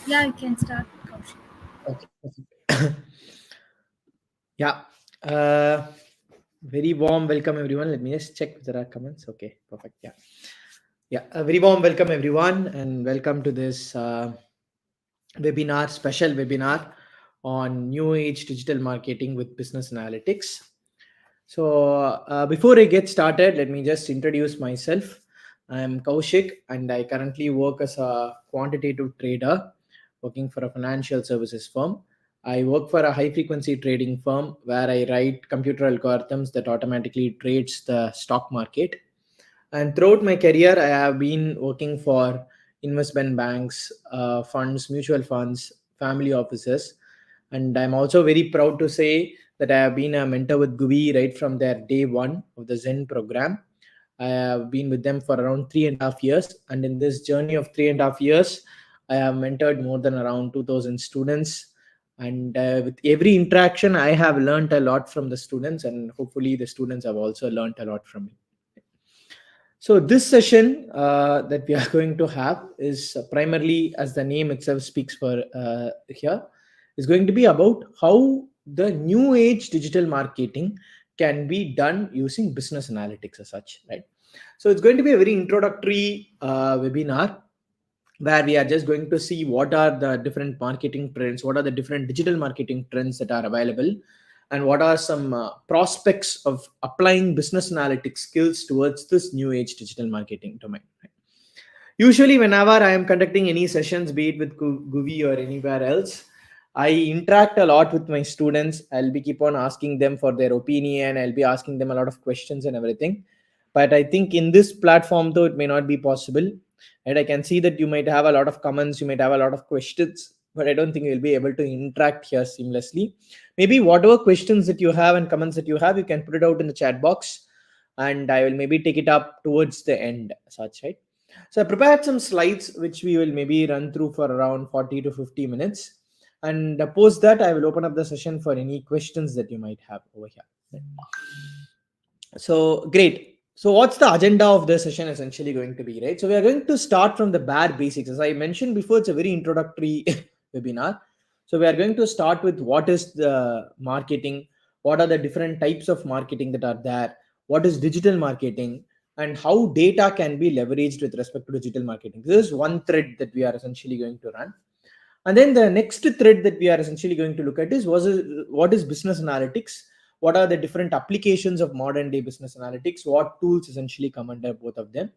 Yeah, you can start, Kaushik. Okay. Perfect. Yeah. Uh, Very warm welcome, everyone. Let me just check if there are comments. Okay. Perfect. Yeah. Yeah. A very warm welcome, everyone, and welcome to this webinar, special webinar on new age digital marketing with business analytics. So, before I get started, let me just introduce myself. I'm Kaushik, and I currently work as a quantitative trader working for a financial services firm. I work for a high frequency trading firm where I write computer algorithms that automatically trades the stock market. And throughout my career, I have been working for investment banks, funds, mutual funds, family offices. And I'm also very proud to say that I have been a mentor with Guvi right from their day one of the Zen program. I have been with them for around 3.5 years. And in this journey of 3.5 years, I have mentored more than around 2000 students. And with every interaction, I have learned a lot from the students, and hopefully, the students have also learned a lot from me. So this session that we are going to have is primarily, as the name itself speaks for here, is going to be about how the new age digital marketing can be done using business analytics as such, right? So it's going to be a very introductory webinar where we are just going to see what are the different marketing trends, what are the different digital marketing trends that are available, and what are some prospects of applying business analytics skills towards this new age digital marketing domain. Usually, whenever I am conducting any sessions, be it with Guvi or anywhere else, I interact a lot with my students. I'll be keep on asking them for their opinion. I'll be asking them a lot of questions and everything. But I think in this platform, though, it may not be possible. And I can see that you might have a lot of comments, you might have a lot of questions, but I don't think you'll be able to interact here seamlessly. Maybe whatever questions that you have and comments that you have, you can put it out in the chat box, and I will maybe take it up towards the end, such, right? So I prepared some slides which we will maybe run through for around 40 to 50 minutes. And post that, I will open up the session for any questions that you might have over here. So great. So what's the agenda of the session essentially going to be, right? So we are going to start from the bare basics. As I mentioned before, it's a very introductory webinar. So we are going to start with what is the marketing, what are the different types of marketing that are there, what is digital marketing, and how data can be leveraged with respect to digital marketing. This is one thread that we are essentially going to run. And then the next thread that we are essentially going to look at is what is business analytics, what are the different applications of modern day business analytics, what tools essentially come under both of them.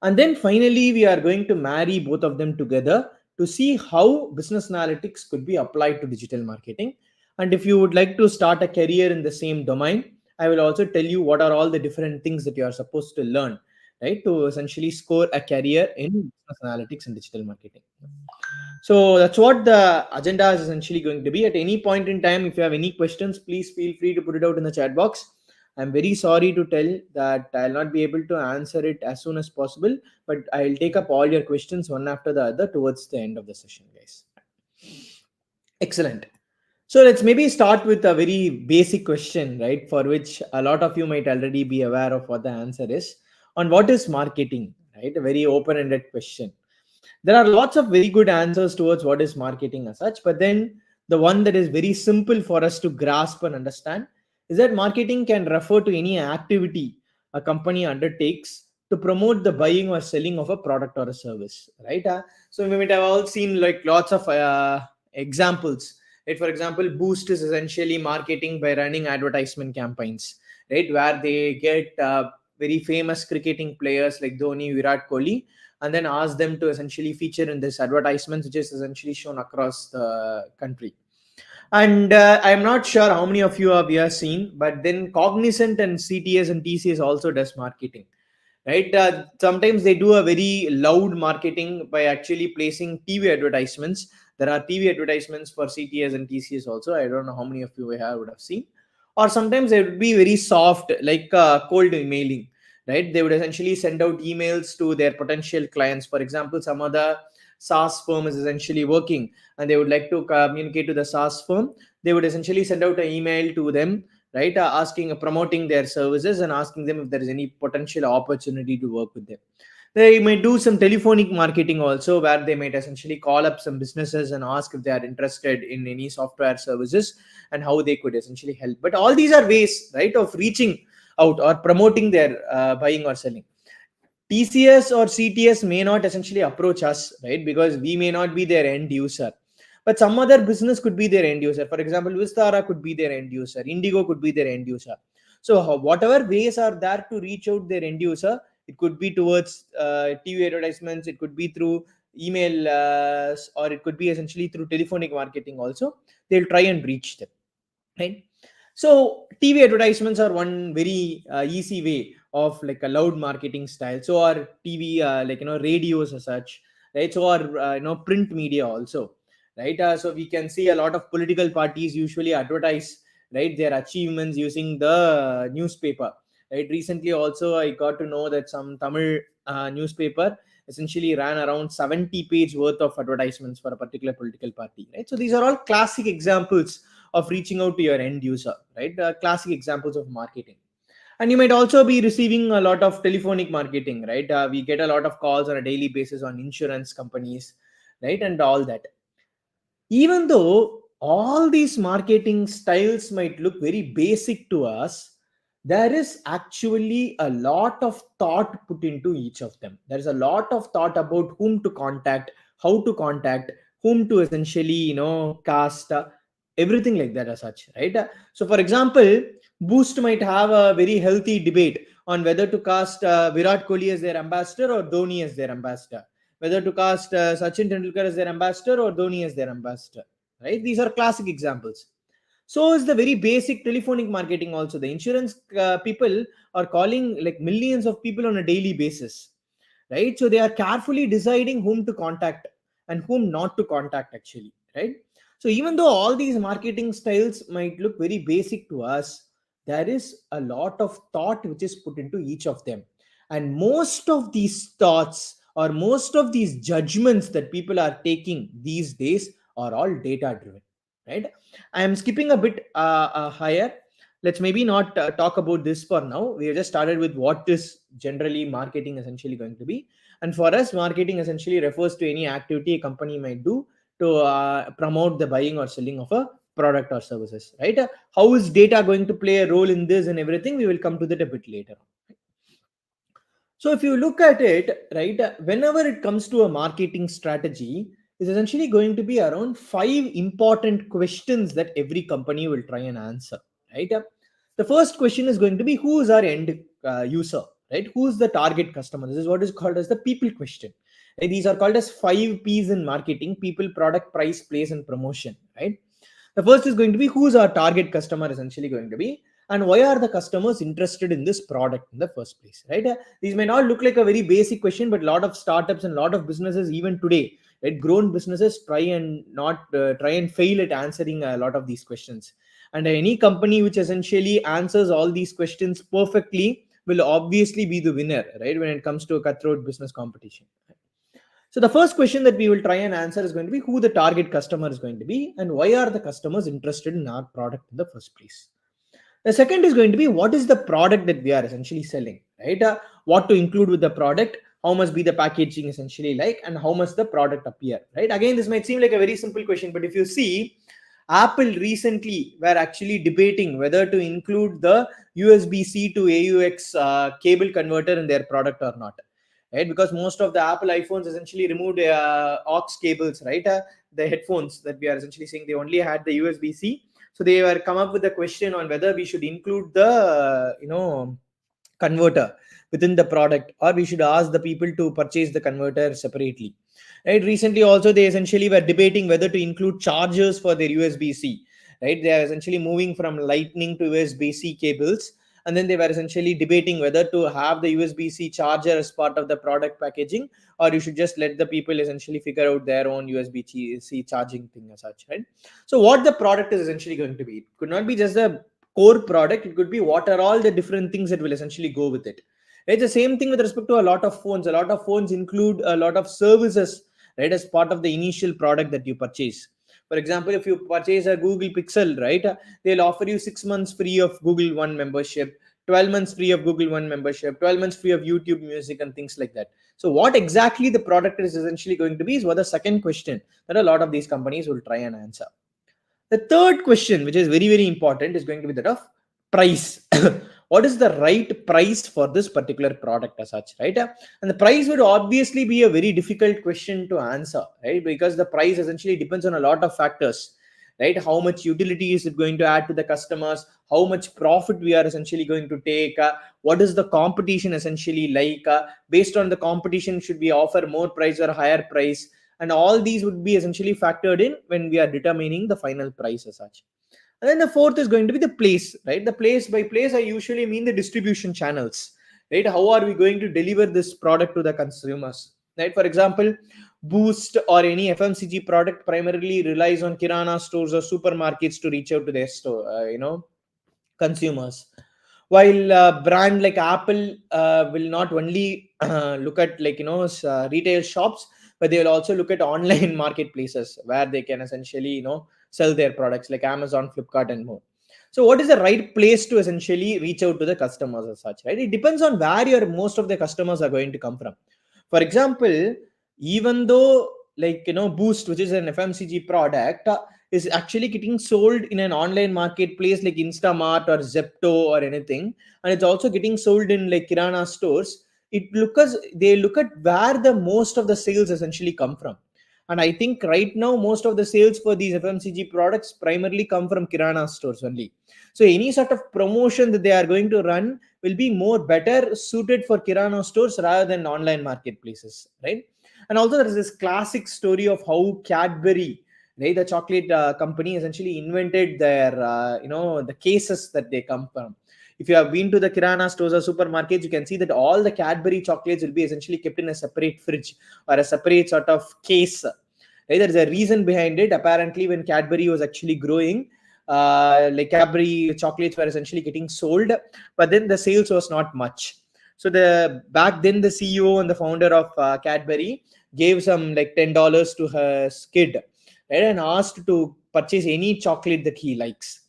And then finally, we are going to marry both of them together to see how business analytics could be applied to digital marketing. And if you would like to start a career in the same domain, I will also tell you what are all the different things that you are supposed to learn, right, to essentially score a career in business analytics and digital marketing. So that's what the agenda is essentially going to be. At any point in time, if you have any questions, please feel free to put it out in the chat box. I'm very sorry to tell that I'll not be able to answer it as soon as possible, but I'll take up all your questions one after the other towards the end of the session, guys. Excellent. So let's maybe start with a very basic question, right? For which a lot of you might already be aware of what the answer is on what is marketing, right? A very open ended question. There are lots of very good answers towards what is marketing as such, but then the one that is very simple for us to grasp and understand is that marketing can refer to any activity a company undertakes to promote the buying or selling of a product or a service, right? So we might have all seen like lots of examples, right? For example, Boost is essentially marketing by running advertisement campaigns, right, where they get very famous cricketing players like Dhoni, Virat Kohli, and then ask them to essentially feature in this advertisement, which is essentially shown across the country. And I'm not sure how many of you have here seen, but then Cognizant and CTS and TCS also does marketing, right? Sometimes they do a very loud marketing by actually placing TV advertisements. There are TV advertisements for CTS and TCS also. I don't know how many of you here would have seen. Or sometimes it would be very soft, like cold emailing, right? They would essentially send out emails to their potential clients. For example, some other SaaS firm is essentially working and they would like to communicate to the SaaS firm. They would essentially send out an email to them, right, asking, promoting their services and asking them if there is any potential opportunity to work with them. They might do some telephonic marketing also, where they might essentially call up some businesses and ask if they are interested in any software services and how they could essentially help. But all these are ways, right, of reaching out or promoting their buying or selling. TCS or CTS may not essentially approach us, right? Because we may not be their end user. But some other business could be their end user. For example, Vistara could be their end user. Indigo could be their end user. So whatever ways are there to reach out their end user, it could be towards TV advertisements, it could be through email, or it could be essentially through telephonic marketing also. They'll try and reach them, right? So TV advertisements are one very easy way of like a loud marketing style. So our TV, radios as such, right? So our print media also, right? So we can see a lot of political parties usually advertise, right, their achievements using the newspaper, right? Recently also I got to know that some Tamil newspaper essentially ran around 70 page worth of advertisements for a particular political party, right? So these are all classic examples of reaching out to your end user, right? Classic examples of marketing. And you might also be receiving a lot of telephonic marketing, right? We get a lot of calls on a daily basis on insurance companies, right? And all that. Even though all these marketing styles might look very basic to us, there is actually a lot of thought put into each of them. There is a lot of thought about whom to contact, how to contact, whom to essentially, cast, everything like that as such, right? So, for example, Boost might have a very healthy debate on whether to cast Virat Kohli as their ambassador or Dhoni as their ambassador, whether to cast Sachin Tendulkar as their ambassador or Dhoni as their ambassador, right? These are classic examples. So is the very basic telephonic marketing also. The insurance people are calling like millions of people on a daily basis, right? So they are carefully deciding whom to contact and whom not to contact actually, right? So even though all these marketing styles might look very basic to us, there is a lot of thought which is put into each of them. And most of these thoughts or most of these judgments that people are taking these days are all data driven, right? I am skipping a bit higher. Let's maybe not talk about this for now. We have just started with what is generally marketing essentially going to be. And for us, marketing essentially refers to any activity a company might do to promote the buying or selling of a product or services, right? How is data going to play a role in this and everything, we will come to that a bit later on. So if you look at it, right, whenever it comes to a marketing strategy, is essentially going to be around 5 important questions that every company will try and answer, right? The first question is going to be who is our end user, right? Who is the target customer? This is what is called as the people question. Right? These are called as 5 P's in marketing: people, product, price, place, and promotion, right? The first is going to be who's our target customer essentially going to be, and why are the customers interested in this product in the first place, right? These may not look like a very basic question, but a lot of startups and a lot of businesses even today, right, grown businesses try and fail at answering a lot of these questions. And any company which essentially answers all these questions perfectly will obviously be the winner, right, when it comes to a cutthroat business competition. So the first question that we will try and answer is going to be who the target customer is going to be and why are the customers interested in our product in the first place. The second is going to be what is the product that we are essentially selling, right? What to include with the product, how must be the packaging essentially like, and how must the product appear, right? Again, this might seem like a very simple question, but if you see, Apple recently were actually debating whether to include the USB-C to AUX cable converter in their product or not, right? Because most of the Apple iPhones essentially removed aux cables, right? The headphones that we are essentially saying, they only had the USB-C. So they were come up with a question on whether we should include the converter within the product, or we should ask the people to purchase the converter separately, right? Recently also they essentially were debating whether to include chargers for their USB-C, right? They are essentially moving from lightning to USB-C cables, and then they were essentially debating whether to have the USB-C charger as part of the product packaging, or you should just let the people essentially figure out their own USB-C charging thing as such, right? So what the product is essentially going to be, it could not be just the core product, it could be what are all the different things that will essentially go with it. It's the same thing with respect to a lot of phones. A lot of phones include a lot of services, right, as part of the initial product that you purchase. For example, if you purchase a Google Pixel, right, they'll offer you 6 months free of Google One membership, 12 months free of Google One membership, 12 months free of YouTube Music, and things like that. So what exactly the product is essentially going to be is what the second question that a lot of these companies will try and answer. The third question, which is very, very important, is going to be that of price. What is the right price for this particular product as such, right? And the price would obviously be a very difficult question to answer, right? Because the price essentially depends on a lot of factors, right? How much utility is it going to add to the customers? How much profit we are essentially going to take? What is the competition essentially like? Based on the competition, should we offer more price or higher price? And all these would be essentially factored in when we are determining the final price as such. And then the fourth is going to be the place, right? The place, by place I usually mean the distribution channels, right? How are we going to deliver this product to the consumers, right? For example, Boost or any FMCG product primarily relies on kirana stores or supermarkets to reach out to their store, consumers. While brand like Apple will not only look at retail shops, but they will also look at online marketplaces where they can essentially sell their products like Amazon, Flipkart, and more. So what is the right place to essentially reach out to the customers as such, right? It depends on where your most of the customers are going to come from. For example, even though Boost, which is an FMCG product, is actually getting sold in an online marketplace like Instamart or Zepto or anything, and it's also getting sold in like kirana stores. They look at where the most of the sales essentially come from. And I think right now most of the sales for these FMCG products primarily come from kirana stores only. So any sort of promotion that they are going to run will be more better suited for kirana stores rather than online marketplaces, right? And also there is this classic story of how Cadbury, right, the chocolate company, essentially invented their the cases that they come from. If you have been to the kirana stores or supermarkets, you can see that all the Cadbury chocolates will be essentially kept in a separate fridge or a separate sort of case, right? There is a reason behind it. Apparently when Cadbury was actually growing, like Cadbury chocolates were essentially getting sold, but then the sales was not much. So the back then the CEO and the founder of Cadbury gave some like $10 to her kid, right, and asked to purchase any chocolate that he likes.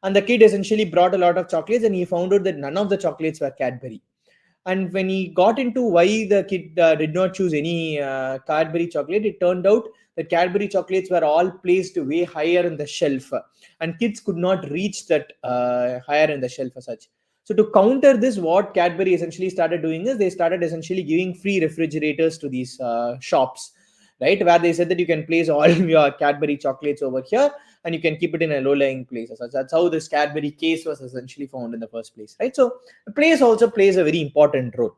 And the kid essentially brought a lot of chocolates, and he found out that none of the chocolates were Cadbury. And when he got into why the kid did not choose any Cadbury chocolate, it turned out that Cadbury chocolates were all placed way higher in the shelf, and kids could not reach that higher in the shelf as such. So to counter this, what Cadbury essentially started doing is they started essentially giving free refrigerators to these shops, right? Where they said that you can place all your Cadbury chocolates over here and you can keep it in a low-lying place. So that's how this Cadbury case was essentially found in the first place, right? So the place also plays a very important role,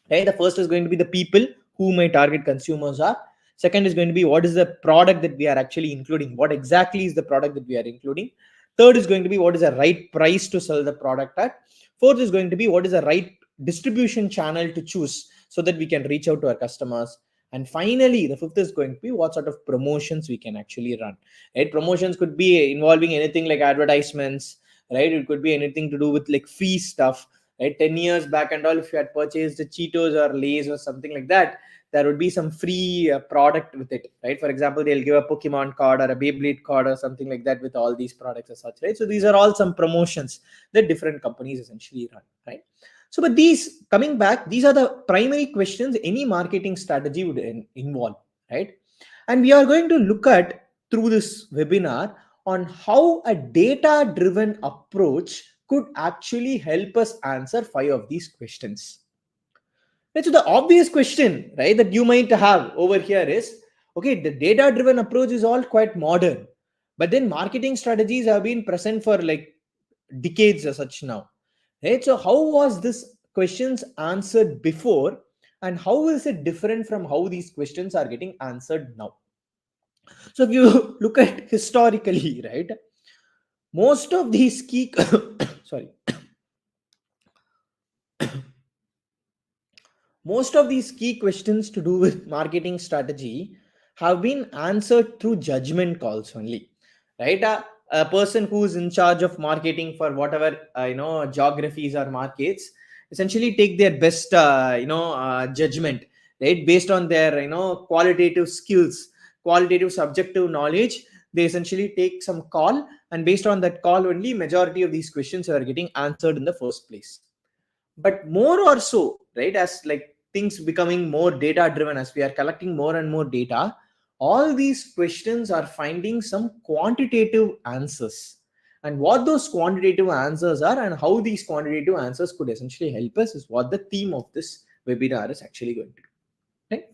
right? The first is going to be the people who my target consumers are. Second is going to be what is the product that we are actually including, what exactly is the product that we are including. Third is going to be what is the right price to sell the product at. Fourth is going to be what is the right distribution channel to choose so that we can reach out to our customers. And finally, the fifth is going to be what sort of promotions we can actually run, right? Promotions could be involving anything like advertisements, right? It could be anything to do with like free stuff, right? 10 years back and all, if you had purchased the Cheetos or Lays or something like that, there would be some free product with it, right? For example, they'll give a Pokemon card or a Beyblade card or something like that with all these products as such, right? So these are all some promotions that different companies essentially run, right? So, but these, coming back, these are the primary questions any marketing strategy would involve, right? And we are going to look at through this webinar on how a data driven approach could actually help us answer 5 of these questions. Right, so the obvious question, right, that you might have over here is, okay, the data driven approach is all quite modern, but then marketing strategies have been present for like decades as such now, right? So how was this questions answered before, and how is it different from how these questions are getting answered now? So if you look at historically, right, most of these key sorry, most of these key questions to do with marketing strategy have been answered through judgment calls only, right? A person who is in charge of marketing for whatever geographies or markets essentially take their best judgment, right, based on their qualitative skills, qualitative subjective knowledge. They essentially take some call, and based on that call only majority of these questions are getting answered in the first place. But more or so, right, as like things becoming more data driven, as we are collecting more and more data, all these questions are finding some quantitative answers. And what those quantitative answers are and how these quantitative answers could essentially help us is what the theme of this webinar is actually going to be. Right?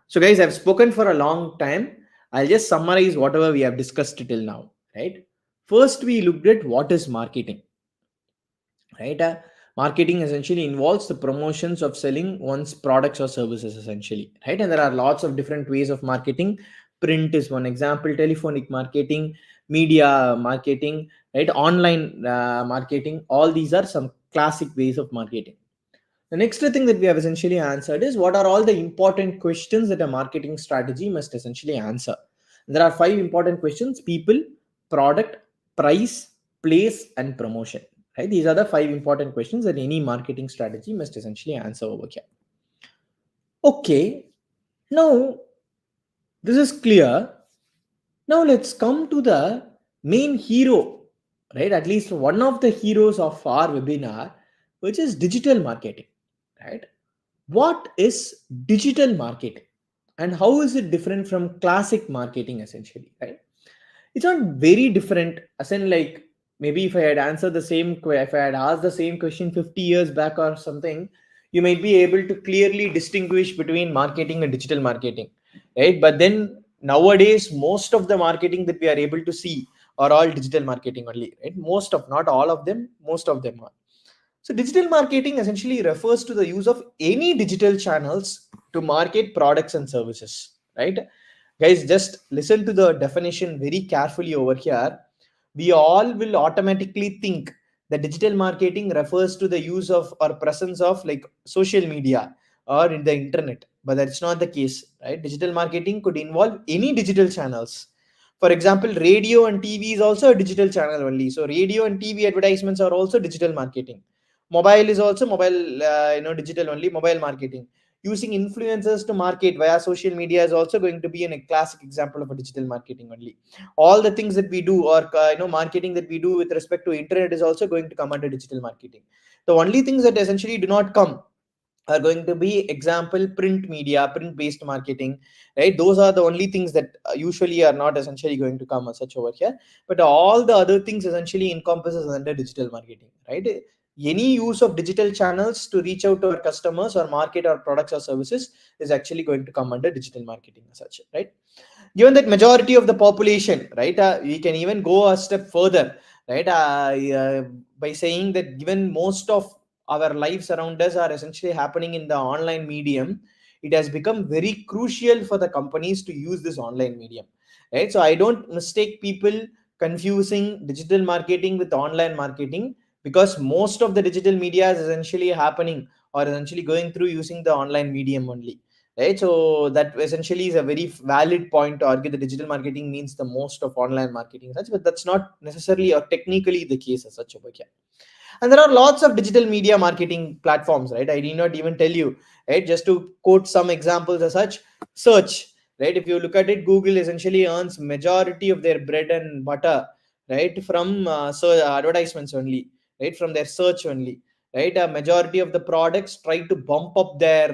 So, guys, I've spoken for a long time. I'll just summarize whatever we have discussed till now. Right? First, we looked at what is marketing. Right? Marketing essentially involves the promotions of selling one's products or services, essentially. Right? And there are lots of different ways of marketing. Print is one example, telephonic marketing, media marketing, right? Online marketing. All these are some classic ways of marketing. The next thing that we have essentially answered is what are all the important questions that a marketing strategy must essentially answer. There are 5 important questions: people, product, price, place, and promotion. Right? These are the 5 important questions that any marketing strategy must essentially answer over here. Okay, now this is clear. Now let's come to the main hero, right? At least one of the heroes of our webinar, which is digital marketing, right? What is digital marketing and how is it different from classic marketing, essentially, right? It's not very different, as in, like, maybe if I had answered the same if I had asked the same question 50 years back or something, you might be able to clearly distinguish between marketing and digital marketing, right? But then nowadays, most of the marketing that we are able to see are all digital marketing only, right? Most of, not all of them, most of them are. So digital marketing essentially refers to the use of any digital channels to market products and services, right? Guys, just listen to the definition very carefully over here. We all will automatically think that digital marketing refers to the use of or presence of like social media or in the internet, but that's not the case, right? Digital marketing could involve any digital channels. For example, radio and TV is also a digital channel only. So radio and TV advertisements are also digital marketing. Mobile is also mobile, digital only, mobile marketing. Using influencers to market via social media is also going to be a classic example of a digital marketing only. All the things that we do, or marketing that we do with respect to internet, is also going to come under digital marketing. The only things that essentially do not come are going to be example print media, print based marketing, right? Those are the only things that usually are not essentially going to come as such over here. But all the other things essentially encompasses under digital marketing, right? Any use of digital channels to reach out to our customers or market our products or services is actually going to come under digital marketing as such, right? Given that majority of the population, right, we can even go a step further, right, by saying that given most of our lives around us are essentially happening in the online medium, it has become very crucial for the companies to use this online medium, right? So I don't mistake people confusing digital marketing with online marketing, because most of the digital media is essentially happening or essentially going through using the online medium only, right? So that essentially is a very valid point to argue that digital marketing means the most of online marketing such, but that's not necessarily or technically the case as such over here. And there are lots of digital media marketing platforms, right? I did not even tell you, right? Just to quote some examples as such: search, right? If you look at it, Google essentially earns majority of their bread and butter, right, from advertisements only, right, from their search only, right? A majority of the products try to bump up their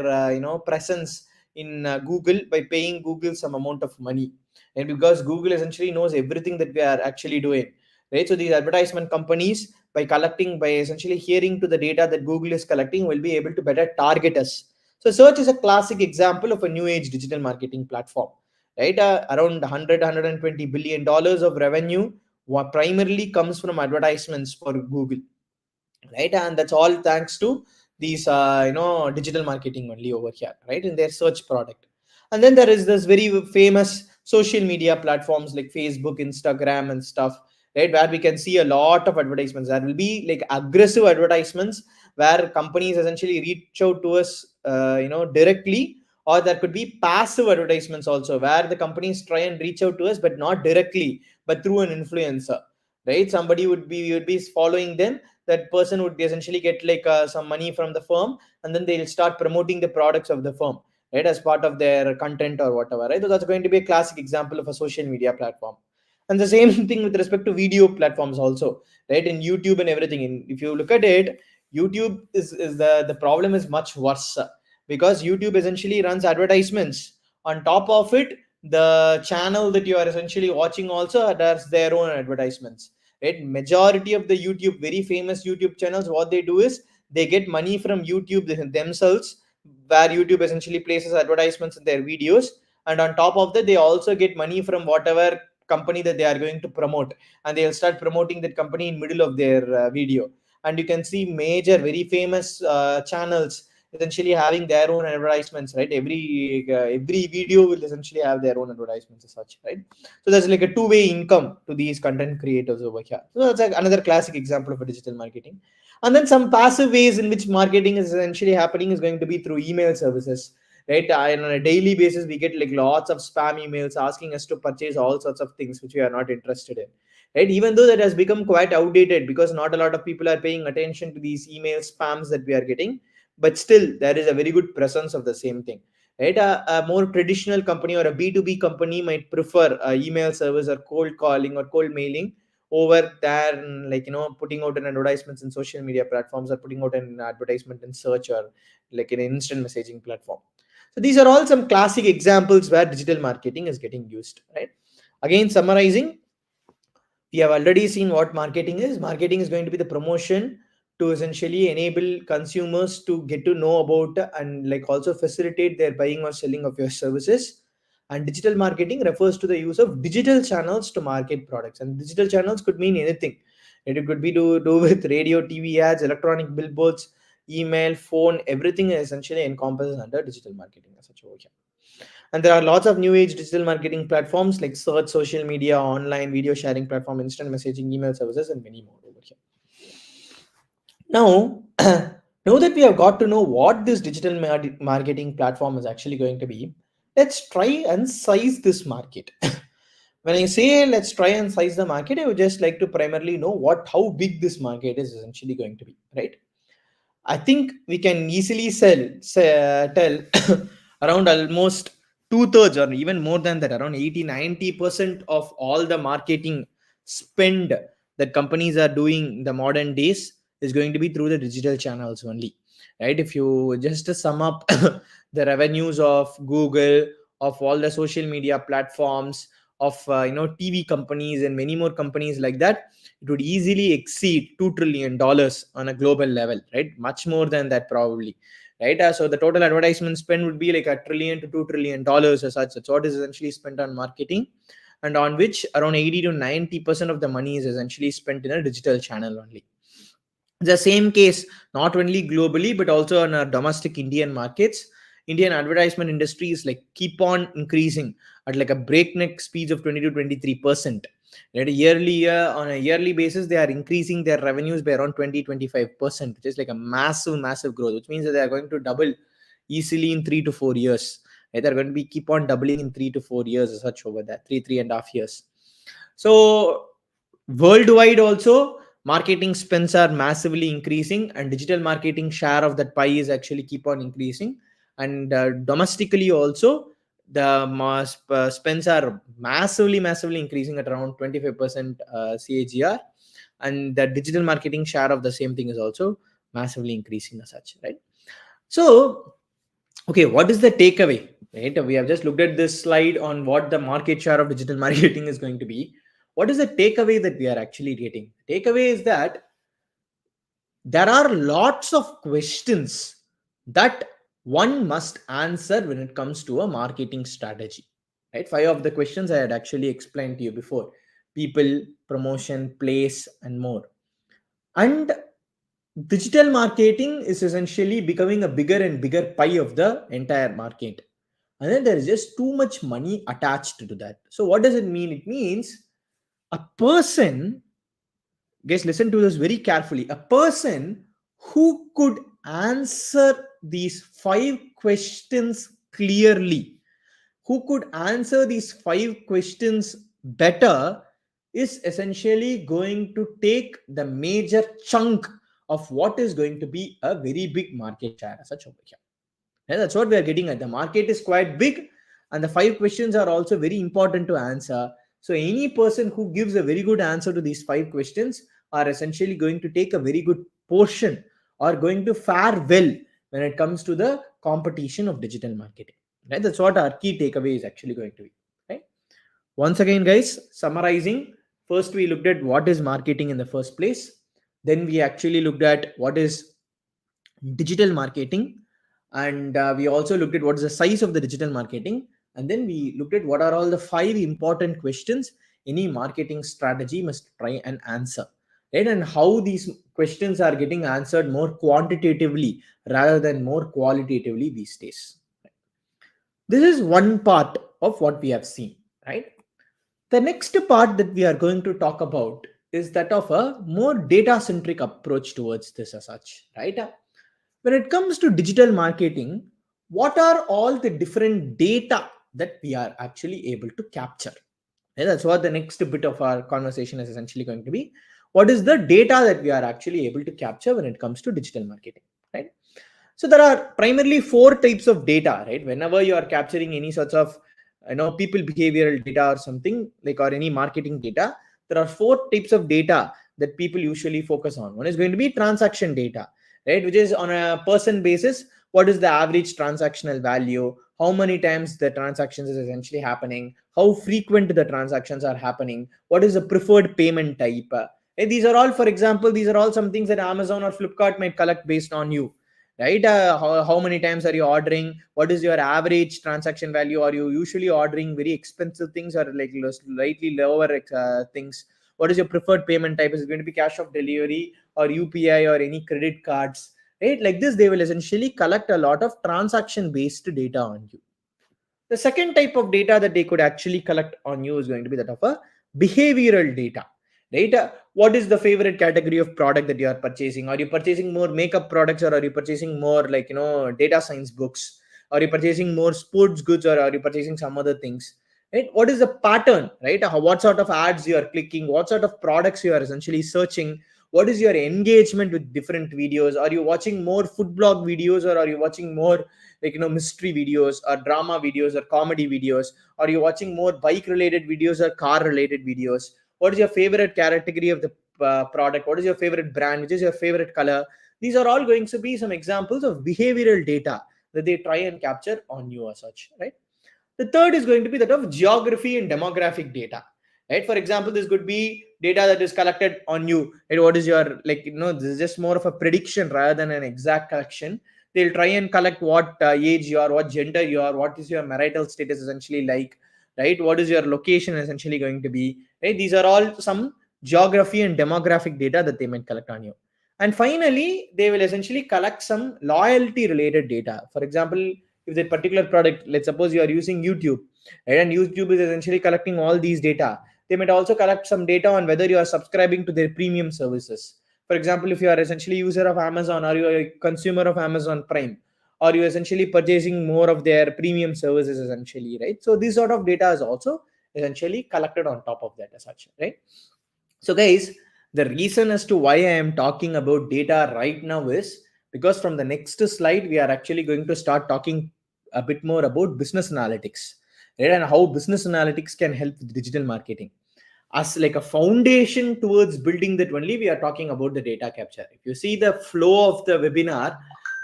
presence in Google by paying Google some amount of money, and because Google essentially knows everything that we are actually doing, right? So these advertisement companies, by collecting, by essentially hearing to the data that Google is collecting, will be able to better target us. So search is a classic example of a new age digital marketing platform, right? Around 120 billion dollars of revenue what primarily comes from advertisements for Google, right? And that's all thanks to these digital marketing only over here, right, in their search product. And then there is this very famous social media platforms like Facebook, Instagram and stuff, right, where we can see a lot of advertisements. There will be like aggressive advertisements where companies essentially reach out to us directly, or there could be passive advertisements also where the companies try and reach out to us but not directly, but through an influencer, right? Somebody would be following them. That person would essentially get like some money from the firm, and then they'll start promoting the products of the firm, right, as part of their content or whatever, right? So that's going to be a classic example of a social media platform. And the same thing with respect to video platforms also, right, in YouTube and everything. If you look at it, YouTube is the problem is much worse, because YouTube essentially runs advertisements. On top of it, the channel that you are essentially watching also does their own advertisements. Right? Majority of the YouTube, very famous YouTube channels, what they do is they get money from YouTube themselves, where YouTube essentially places advertisements in their videos, and on top of that, they also get money from whatever company that they are going to promote, and they'll start promoting that company in middle of their video. And you can see major, very famous channels essentially having their own advertisements, right? Every video will essentially have their own advertisements as such, right? So there's like a two-way income to these content creators over here. So that's like another classic example of a digital marketing. And then some passive ways in which marketing is essentially happening is going to be through email services, right? And on a daily basis we get like lots of spam emails asking us to purchase all sorts of things which we are not interested in, right? Even though that has become quite outdated because not a lot of people are paying attention to these email spams that we are getting, but still there is a very good presence of the same thing, right? A more traditional company or a B2B company might prefer email service or cold calling or cold mailing over there, like, putting out an advertisements in social media platforms or putting out an advertisement in search or like an instant messaging platform. So these are all some classic examples where digital marketing is getting used, right? Again, summarizing, we have already seen what marketing is. Marketing is going to be the promotion to essentially enable consumers to get to know about and like also facilitate their buying or selling of your services. And digital marketing refers to the use of digital channels to market products. And digital channels could mean anything. It could be to do with radio, TV ads, electronic billboards, email, phone, everything is essentially encompasses under digital marketing as such over here. And there are lots of new age digital marketing platforms like search, social media, online video sharing platform, instant messaging, email services, and many more over here. Now, now that we have got to know what this digital marketing platform is actually going to be, let's try and size this market. When I say let's try and size the market, I would just like to primarily know how big this market is essentially going to be, right? I think we can easily tell around almost two-thirds or even more than that, around 80-90% of all the marketing spend that companies are doing the modern days is going to be through the digital channels only, right? If you just sum up the revenues of Google, of all the social media platforms, of TV companies and many more companies like that, it would easily exceed $2 trillion on a global level, right? Much more than that probably, right? So the total advertisement spend would be like $1 trillion to $2 trillion as such. That's what is essentially spent on marketing, and on which around 80 to 90% of the money is essentially spent in a digital channel only. The same case not only globally but also in our domestic Indian markets. Indian advertisement industry is like keep on increasing at like a breakneck speeds of 20 to 23%. At a yearly basis, they are increasing their revenues by around 20-25%, which is like a massive growth, which means that they are going to double easily in 3 to 4 years. Right? They're going to be keep on doubling in 3 to 4 years as such over that, 3.5 years. So worldwide also, marketing spends are massively increasing, and digital marketing share of that pie is actually keep on increasing. And domestically also, the spends are massively increasing at around 25% CAGR, and the digital marketing share of the same thing is also massively increasing as such, right? So, okay, what is the takeaway? Right, we have just looked at this slide on what the market share of digital marketing is going to be. What is the takeaway that we are actually getting? Takeaway is that there are lots of questions that one must answer when it comes to a marketing strategy, right? 5 of the questions I had actually explained to you before: people, promotion, place, and more. And digital marketing is essentially becoming a bigger and bigger pie of the entire market, and then there is just too much money attached to that. So what does it mean? It means a person, guys, listen to this very carefully, a person who could answer these 5 questions clearly, who could answer these 5 questions better, is essentially going to take the major chunk of what is going to be a very big market share as such over here. And that's what we are getting at. The market is quite big, and the 5 questions are also very important to answer. So any person who gives a very good answer to these 5 questions are essentially going to take a very good portion or going to fare well when it comes to the competition of digital marketing. Right? That's what our key takeaway is actually going to be. Right? Once again, guys, summarizing. First, we looked at what is marketing in the first place. Then we actually looked at what is digital marketing, and we also looked at what is the size of the digital marketing, and then we looked at what are all the 5 important questions any marketing strategy must try and answer, right? And how these questions are getting answered more quantitatively rather than more qualitatively these days. This is one part of what we have seen, right? The next part that we are going to talk about is that of a more data centric approach towards this as such, right? When it comes to digital marketing, what are all the different data that we are actually able to capture? And that's what the next bit of our conversation is essentially going to be. What is the data that we are actually able to capture when it comes to digital marketing, right? So there are primarily 4 types of data, right? Whenever you are capturing any sorts of people behavioral data or something like, or any marketing data, there are 4 types of data that people usually focus on. One is going to be transaction data, right, which is on a person basis. What is the average transactional value, how many times the transactions is essentially happening, how frequent the transactions are happening, what is the preferred payment type. These are all, for example, these are all some things that Amazon or Flipkart might collect based on you, right? How many times are you ordering, what is your average transaction value, are you usually ordering very expensive things or like slightly lower things, what is your preferred payment type, is it going to be cash of delivery or UPI or any credit cards, right? Like this, they will essentially collect a lot of transaction based data on you. The second type of data that they could actually collect on you is going to be that of a behavioral data. Right? What is the favorite category of product that you are purchasing? Are you purchasing more makeup products, or are you purchasing more like data science books? Are you purchasing more sports goods, or are you purchasing some other things? Right? What is the pattern? Right? What sort of ads you are clicking? What sort of products you are essentially searching? What is your engagement with different videos? Are you watching more food blog videos, or are you watching more like mystery videos or drama videos or comedy videos? Are you watching more bike related videos or car related videos? What is your favorite category of the product? What is your favorite brand? Which is your favorite color? These are all going to be some examples of behavioral data that they try and capture on you as such, right? The third is going to be that of geography and demographic data, right? For example, this could be data that is collected on you, right? What is your this is just more of a prediction rather than an exact collection. They'll try and collect what age you are, what gender you are, what is your marital status essentially like, right? What is your location essentially going to be, right? These are all some geography and demographic data that they might collect on you. And finally, they will essentially collect some loyalty related data. For example, if that particular product, let's suppose you are using YouTube, right? And YouTube is essentially collecting all these data. They might also collect some data on whether you are subscribing to their premium services. For example, if you are essentially user of Amazon, or you are a consumer of Amazon Prime, or you essentially purchasing more of their premium services essentially, right? So this sort of data is also essentially collected on top of that as such, right? So guys, the reason as to why I am talking about data right now is because from the next slide, we are actually going to start talking a bit more about business analytics, right? And how business analytics can help with digital marketing. As like a foundation towards building that only, we are talking about the data capture. If you see the flow of the webinar,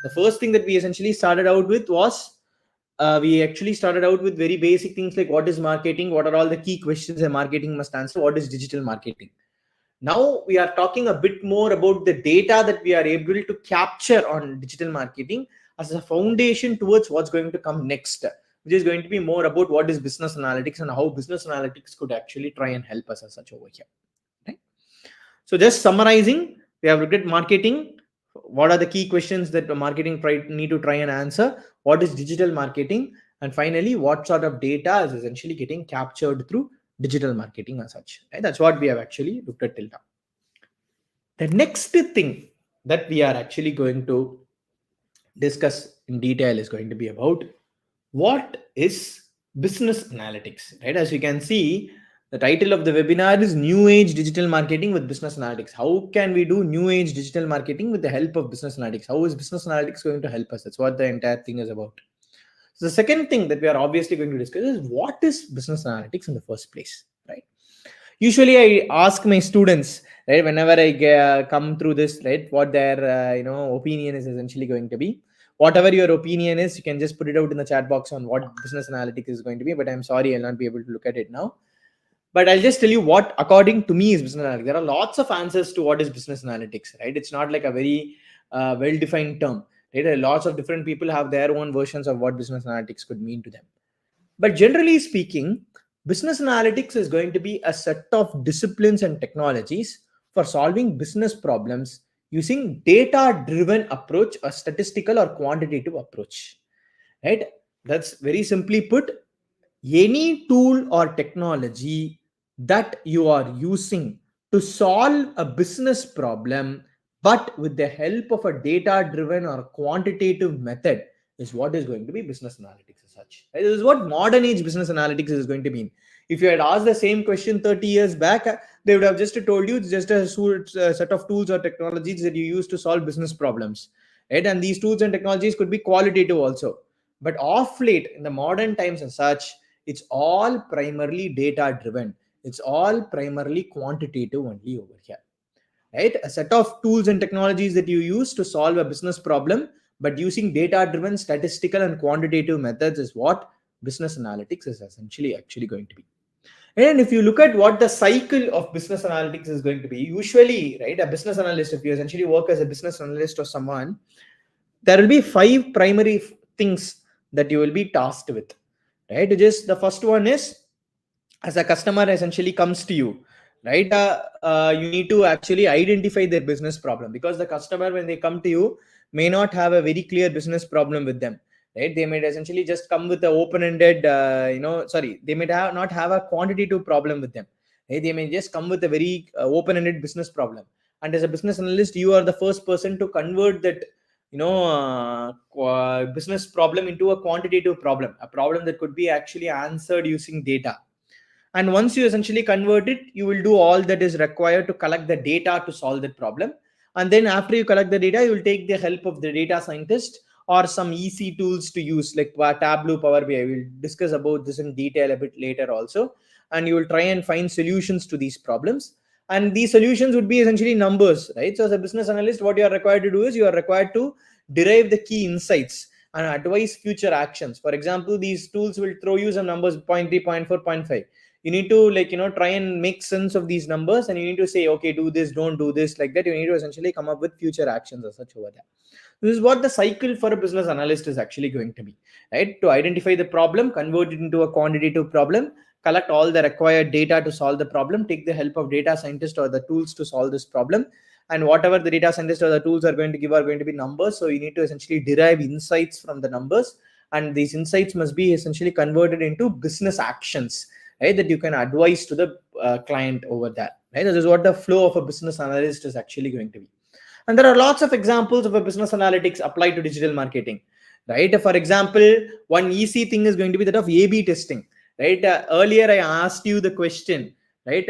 the first thing that we essentially started out with was we actually started out with very basic things like what is marketing, what are all the key questions a marketing must answer, what is digital marketing. Now we are talking a bit more about the data that we are able to capture on digital marketing as a foundation towards what's going to come next, which is going to be more about what is business analytics and how business analytics could actually try and help us as such over here. Right? So just summarizing, we have looked at marketing. What are the key questions that the marketing need to try and answer? What is digital marketing? And finally, what sort of data is essentially getting captured through digital marketing as such. Right? That's what we have actually looked at till now. The next thing that we are actually going to discuss in detail is going to be about what is business analytics, right? As you can see, the title of the webinar is New Age Digital Marketing with Business Analytics. How can we do New Age Digital Marketing with the help of business analytics? How is business analytics going to help us? That's what the entire thing is about. So the second thing that we are obviously going to discuss is what is business analytics in the first place, right? Usually I ask my students, right, whenever I come through this, right, what their opinion is essentially going to be. whatever your opinion is, you can just put it out in the chat box on what business analytics is going to be. But I'm sorry, I'll not be able to look at it now. But I'll just tell you what, according to me, is business analytics. There are lots of answers to what is business analytics, right? It's not like a very well-defined term. Right? Lots of different people have their own versions of what business analytics could mean to them. But generally speaking, business analytics is going to be a set of disciplines and technologies for solving business problems using data-driven approach, a statistical or quantitative approach. Right? That's very simply put, any tool or technology that you are using to solve a business problem, but with the help of a data driven or quantitative method, is what is going to be business analytics as such. Right? This is what modern age business analytics is going to mean. If you had asked the same question 30 years back, they would have just told you it's just a set of tools or technologies that you use to solve business problems. Right? And these tools and technologies could be qualitative also. But off late, in the modern times and such, it's all primarily data driven. It's all primarily quantitative only over here. Right? A set of tools and technologies that you use to solve a business problem, but using data driven statistical and quantitative methods is what business analytics is essentially actually going to be. And if you look at what the cycle of business analytics is going to be, usually, right, a business analyst, if you essentially work as a business analyst or someone, there will be 5 primary things that you will be tasked with. Right? Just the first one is, as a customer essentially comes to you, right, you need to actually identify their business problem, because the customer, when they come to you, may not have a very clear business problem with them. Right? They may essentially just come with an open-ended they may not have a quantitative problem with them. Right? They may just come with a very open-ended business problem, and as a business analyst, you are the first person to convert that business problem into a quantitative problem, a problem that could be actually answered using data. And once you essentially convert it, you will do all that is required to collect the data to solve that problem. And then after you collect the data, you will take the help of the data scientist or some easy tools to use like Tableau, Power BI. We'll discuss about this in detail a bit later also. And you will try and find solutions to these problems. And these solutions would be essentially numbers, right? So as a business analyst, what you are required to do is you are required to derive the key insights and advise future actions. For example, these tools will throw you some numbers, 0.3, 0.4, 0.5. You need to try and make sense of these numbers, and you need to say, okay, do this, don't do this, like that. You need to essentially come up with future actions as such over there. This is what the cycle for a business analyst is actually going to be, right? To identify the problem, convert it into a quantitative problem, collect all the required data to solve the problem, take the help of data scientists or the tools to solve this problem. And whatever the data scientists or the tools are going to give are going to be numbers. So you need to essentially derive insights from the numbers, and these insights must be essentially converted into business actions, right, that you can advise to the client over that. Right? This is what the flow of a business analyst is actually going to be. And there are lots of examples of a business analytics applied to digital marketing. Right? For example, one easy thing is going to be that of A/B testing. Right? Earlier I asked you the question, right?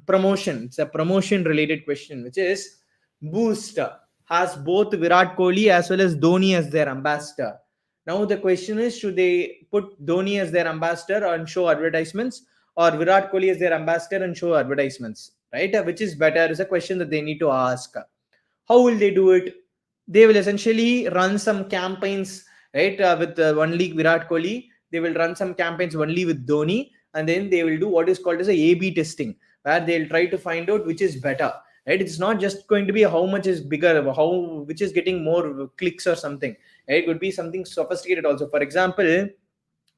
Promotion. It's a promotion related question, which is Boost has both Virat Kohli as well as Dhoni as their ambassador. Now the question is, should they put Dhoni as their ambassador and show advertisements, or Virat Kohli as their ambassador and show advertisements? Right? Which is better is a question that they need to ask. How will they do it? They will essentially run some campaigns, right, with only Virat Kohli. They will run some campaigns only with Dhoni, and then they will do what is called as a A/B testing, where they'll try to find out which is better. Right? It's not just going to be how much is bigger, which is getting more clicks or something. Right? It would be something sophisticated also. For example,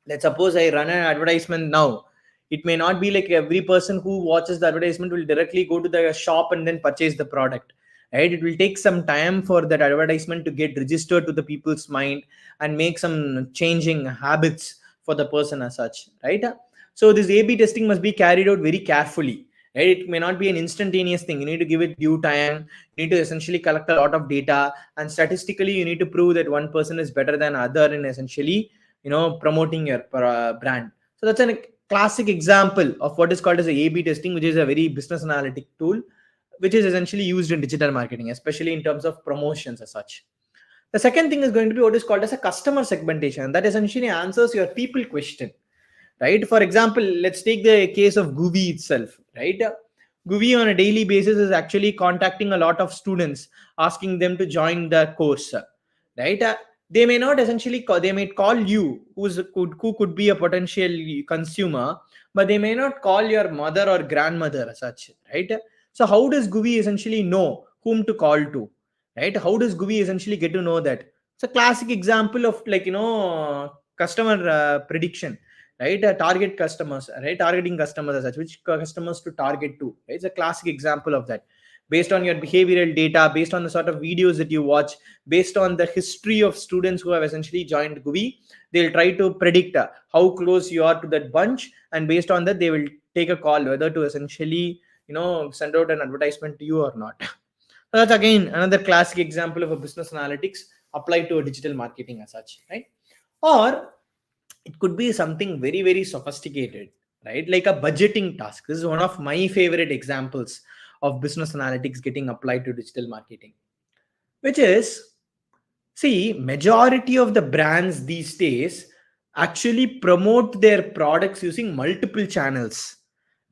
let's suppose I run an advertisement now. It may not be like every person who watches the advertisement will directly go to the shop and then purchase the product. Right? It will take some time for that advertisement to get registered to the people's mind and make some changing habits for the person as such. Right? So this A/B testing must be carried out very carefully. Right? It may not be an instantaneous thing. You need to give it due time. You need to essentially collect a lot of data, and statistically you need to prove that one person is better than other in essentially promoting your brand. So that's a classic example of what is called as a A/B testing, which is a very business analytic tool, which is essentially used in digital marketing, especially in terms of promotions as such. The second thing is going to be what is called as a customer segmentation. That essentially answers your people question. Right? For example, let's take the case of Guvi itself. Right? Guvi on a daily basis is actually contacting a lot of students, asking them to join the course. Right? They may not essentially call, they may call you who could be a potential consumer, but they may not call your mother or grandmother as such, right? So how does Guvi essentially know whom to call to, right? How does Guvi essentially get to know that? It's a classic example of, like, customer prediction, right? Target customers, right? Targeting customers as such, which customers to target to, right? It's a classic example of that. Based on your behavioral data, based on the sort of videos that you watch, based on the history of students who have essentially joined Guvi, they'll try to predict how close you are to that bunch, and based on that, they will take a call whether to essentially, send out an advertisement to you or not. So that's again another classic example of a business analytics applied to a digital marketing as such, right? Or it could be something very, very sophisticated, right? Like a budgeting task. This is one of my favorite examples of business analytics getting applied to digital marketing, which is, see, majority of the brands these days actually promote their products using multiple channels,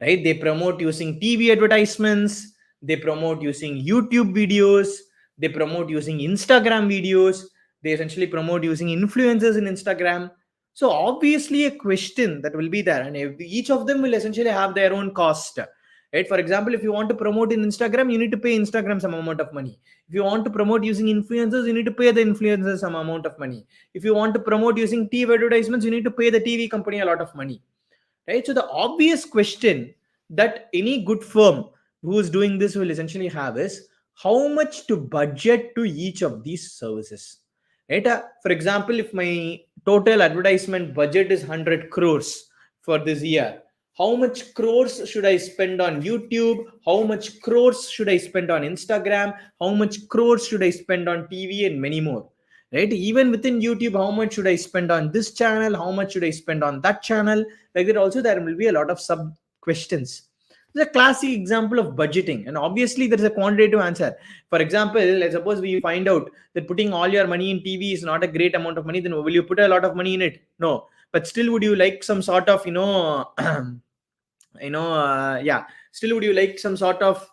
right? They promote using TV advertisements, they promote using YouTube videos, they promote using Instagram videos, they essentially promote using influencers in Instagram. So obviously a question that will be there, and each of them will essentially have their own cost, right? For example, if you want to promote in Instagram, you need to pay Instagram some amount of money. If you want to promote using influencers, you need to pay the influencers some amount of money. If you want to promote using TV advertisements, you need to pay the TV company a lot of money, right? So the obvious question that any good firm who is doing this will essentially have is how much to budget to each of these services, right? For example, if my total advertisement budget is 100 crores for this year, how much crores should I spend on YouTube? How much crores should I spend on Instagram? How much crores should I spend on TV, and many more, right? Even within YouTube, how much should I spend on this channel? How much should I spend on that channel? Like that also, there will be a lot of sub questions. It's a classic example of budgeting, and obviously there is a quantitative answer. For example, let's suppose we find out that putting all your money in TV is not a great amount of money, then will you put a lot of money in it? No. But still, would you like some sort of yeah, still would you like some sort of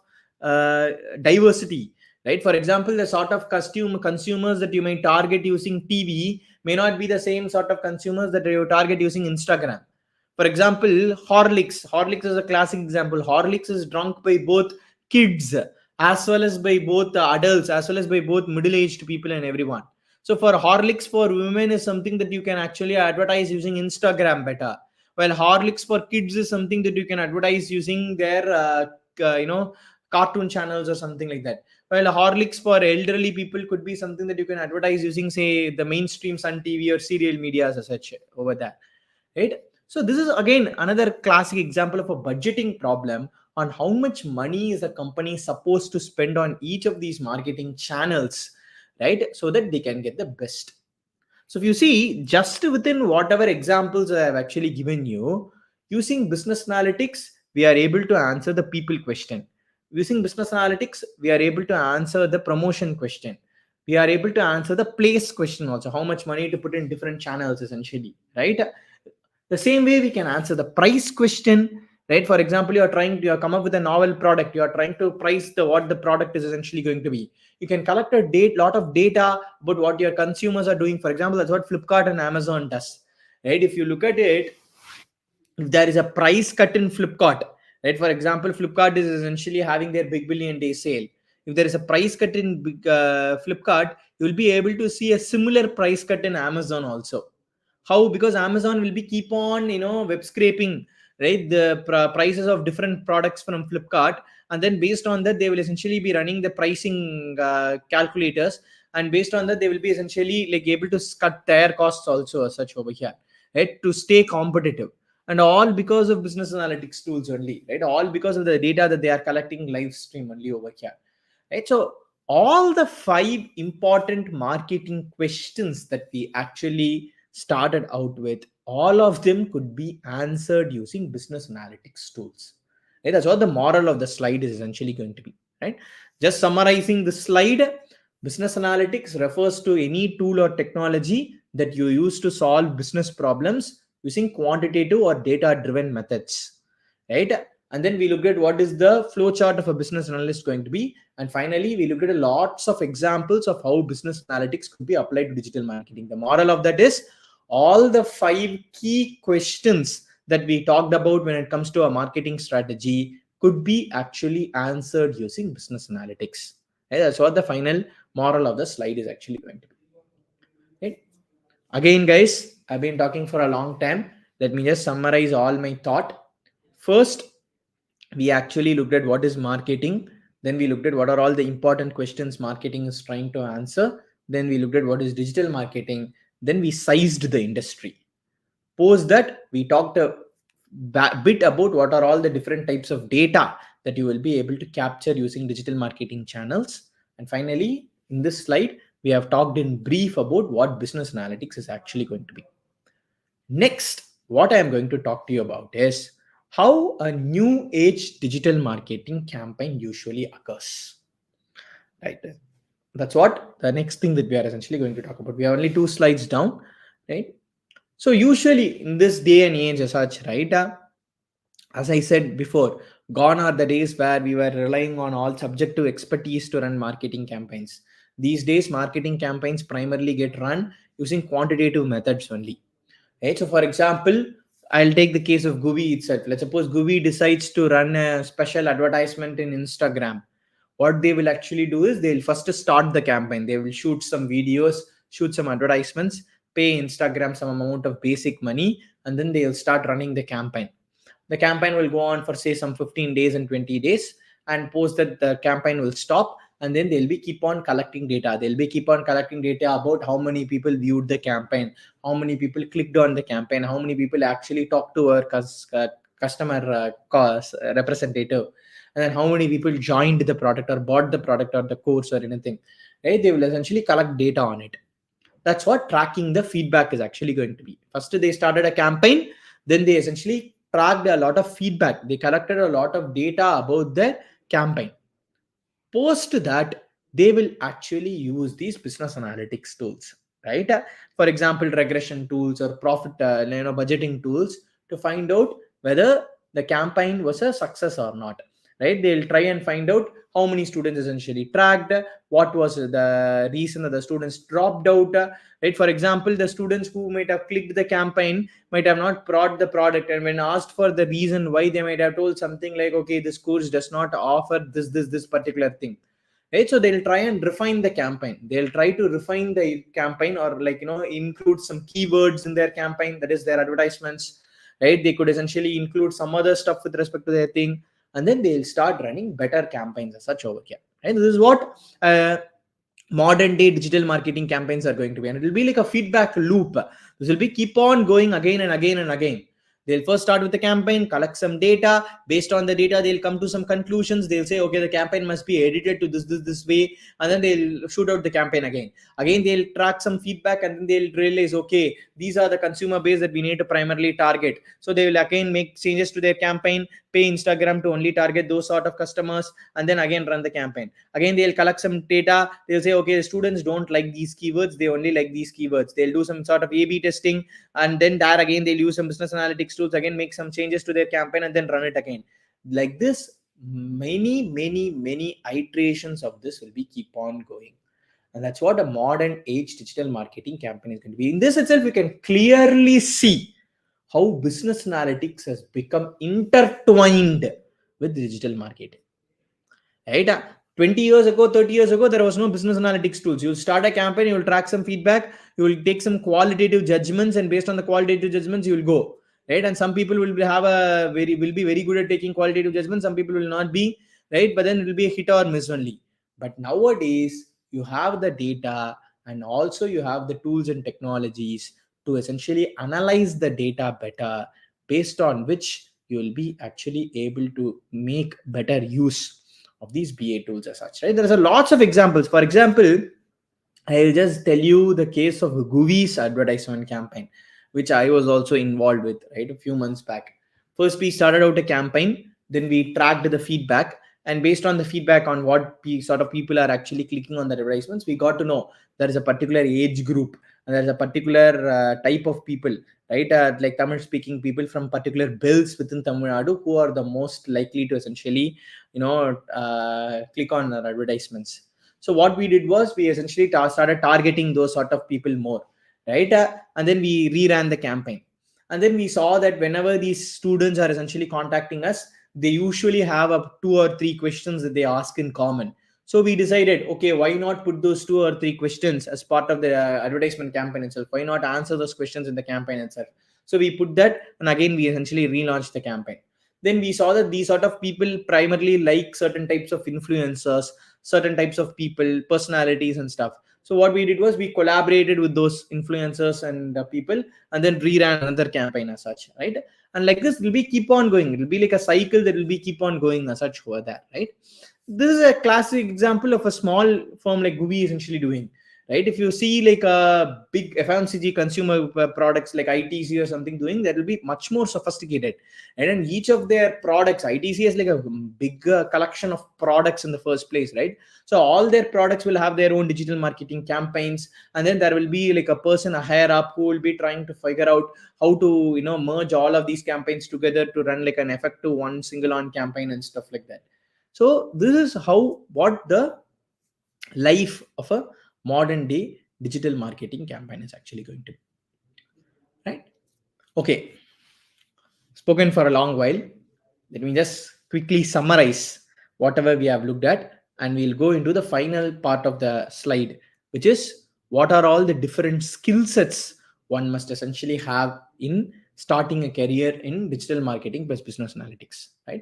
diversity, right? For example, the sort of consumers that you may target using TV may not be the same sort of consumers that you target using Instagram. For example, Horlicks is a classic example. Horlicks is drunk by both kids as well as by both adults, as well as by both middle-aged people and everyone. So for Horlicks for women is something that you can actually advertise using Instagram better, while Horlicks for kids is something that you can advertise using their cartoon channels or something like that. While Horlicks for elderly people could be something that you can advertise using, say, the mainstream Sun TV or serial media as such over there, right? So this is again another classic example of a budgeting problem on how much money is a company supposed to spend on each of these marketing channels, right? So that they can get the best. So if you see, just within whatever examples I have actually given you, using business analytics, we are able to answer the people question. Using business analytics, we are able to answer the promotion question. We are able to answer the place question also, how much money to put in different channels essentially, right? The same way we can answer the price question, right? For example, you are come up with a novel product, you are trying to price what the product is essentially going to be. You can collect a lot of data about what your consumers are doing. For example, that's what Flipkart and Amazon does, right? If you look at it, if there is a price cut in Flipkart, right? For example, Flipkart is essentially having their big billion day sale. If there is a price cut in Flipkart, you will be able to see a similar price cut in Amazon also. How? Because Amazon will be keep on web scraping, right, the prices of different products from Flipkart, and then based on that they will essentially be running the pricing calculators, and based on that they will be essentially like able to cut their costs also as such over here, right, to stay competitive. And all because of business analytics tools only, right? All because of the data that they are collecting live stream only over here, right? So all the 5 important marketing questions that we actually started out with, all of them could be answered using business analytics tools, right? That's what the moral of the slide is essentially going to be, right? Just summarizing the slide, business analytics refers to any tool or technology that you use to solve business problems using quantitative or data driven methods, right? and then we looked at what is the flow chart of a business analyst going to be, and finally we looked at lots of examples of how business analytics could be applied to digital marketing. The moral of that is all the 5 key questions that we talked about when it comes to a marketing strategy could be actually answered using business analytics. Okay, that's what the final moral of the slide is actually going to be. Okay. Again, guys, I've been talking for a long time. Let me just summarize all my thought. First, we actually looked at what is marketing. Then we looked at what are all the important questions marketing is trying to answer. Then we looked at what is digital marketing. Then we sized the industry. Post that, we talked a bit about what are all the different types of data that you will be able to capture using digital marketing channels. And finally, in this slide, we have talked in brief about what business analytics is actually going to be. Next, what I am going to talk to you about is how a new age digital marketing campaign usually occurs. Right. That's what the next thing that we are essentially going to talk about. We have only 2 slides down, right? So usually in this day and age as such, right, as I said before, gone are the days where we were relying on all subjective expertise to run marketing campaigns. These days, marketing campaigns primarily get run using quantitative methods only. Right? So, for example, I'll take the case of Guvi itself. Let's suppose Guvi decides to run a special advertisement in Instagram. What they will actually do is they'll first start the campaign. They will shoot some videos, shoot some advertisements, pay Instagram some amount of basic money, and then they'll start running the campaign. The campaign will go on for say some 15 days and 20 days, and post that the campaign will stop, and then they'll be keep on collecting data. They'll be keep on collecting data about how many people viewed the campaign, how many people clicked on the campaign, how many people actually talked to our customer representative, and then how many people joined the product or bought the product or the course or anything. Right? They will essentially collect data on it. That's what tracking the feedback is actually going to be. First, they started a campaign, then they essentially tracked a lot of feedback. They collected a lot of data about the campaign. Post that, they will actually use these business analytics tools, right? For example, regression tools or profit, budgeting tools to find out whether the campaign was a success or not, right? They'll try and find out how many students essentially tracked, what was the reason that the students dropped out, right? For example, the students who might have clicked the campaign might have not bought the product, and when asked for the reason why, they might have told something like, okay, this course does not offer this particular thing, right? So they'll try and refine the campaign. They'll try to refine the campaign, or include some keywords in their campaign, that is their advertisements, right? They could essentially include some other stuff with respect to their thing, and then they'll start running better campaigns as such over here. And this is what modern day digital marketing campaigns are going to be, and it will be like a feedback loop. This will be keep on going again and again and again. They'll first start with the campaign, collect some data. Based on the data, they'll come to some conclusions. They'll say, okay, the campaign must be edited to this way, and then they'll shoot out the campaign again. Again, they'll track some feedback, and then they'll realize, okay, these are the consumer base that we need to primarily target. So they will again make changes to their campaign, pay Instagram to only target those sort of customers, and then again run the campaign. Again, they'll collect some data. They'll say, okay, the students don't like these keywords, they only like these keywords. They'll do some sort of A/B testing, and then there again they'll use some business analytics tools, again make some changes to their campaign, and then run it again. Like this, many iterations of this will be keep on going. And that's what a modern age digital marketing campaign is going to be. In this itself, we can clearly see how business analytics has become intertwined with digital marketing, right? 20 years ago, 30 years ago, there was no business analytics tools. You'll start a campaign, you'll track some feedback, you will take some qualitative judgments, and based on the qualitative judgments, you will go, right? And some people will be very good at taking qualitative judgments. Some people will not be, right? But then it will be a hit or miss only. But nowadays, you have the data, and also you have the tools and technologies to essentially analyze the data better, based on which you will be actually able to make better use of these BA tools as such, right? There's a lots of examples. For example, I'll just tell you the case of Guvi's advertisement campaign, which I was also involved with, right, a few months back. First, we started out a campaign, then we tracked the feedback, and based on the feedback on what sort of people are actually clicking on the advertisements, we got to know there is a particular age group and there's a particular type of people, right? Like Tamil speaking people from particular belts within Tamil Nadu who are the most likely to essentially, click on our advertisements. So what we did was we essentially started targeting those sort of people more, right? And then we reran the campaign, and then we saw that whenever these students are essentially contacting us, they usually have a 2 or 3 questions that they ask in common. So we decided, okay, why not put those 2 or 3 questions as part of the advertisement campaign itself? Why not answer those questions in the campaign itself? So we put that, and again we essentially relaunched the campaign. Then we saw that these sort of people primarily like certain types of influencers, certain types of people, personalities, and stuff. So what we did was we collaborated with those influencers and people, and then reran another campaign as such, right? And like this will be keep on going. It will be like a cycle that will be keep on going as such over there, right? This is a classic example of a small firm like Guvi essentially doing, right? If you see like a big FMCG consumer products like ITC or something doing, that will be much more sophisticated. And then each of their products, ITC is like a big collection of products in the first place, right? So all their products will have their own digital marketing campaigns, and then there will be like a person higher up who will be trying to figure out how to merge all of these campaigns together to run like an effective one single on campaign and stuff like that. So this is how what the life of a modern day digital marketing campaign is actually going to be, right? Okay, spoken for a long while. Let me just quickly summarize whatever we have looked at, and we'll go into the final part of the slide, which is what are all the different skill sets one must essentially have in starting a career in digital marketing plus business analytics, right?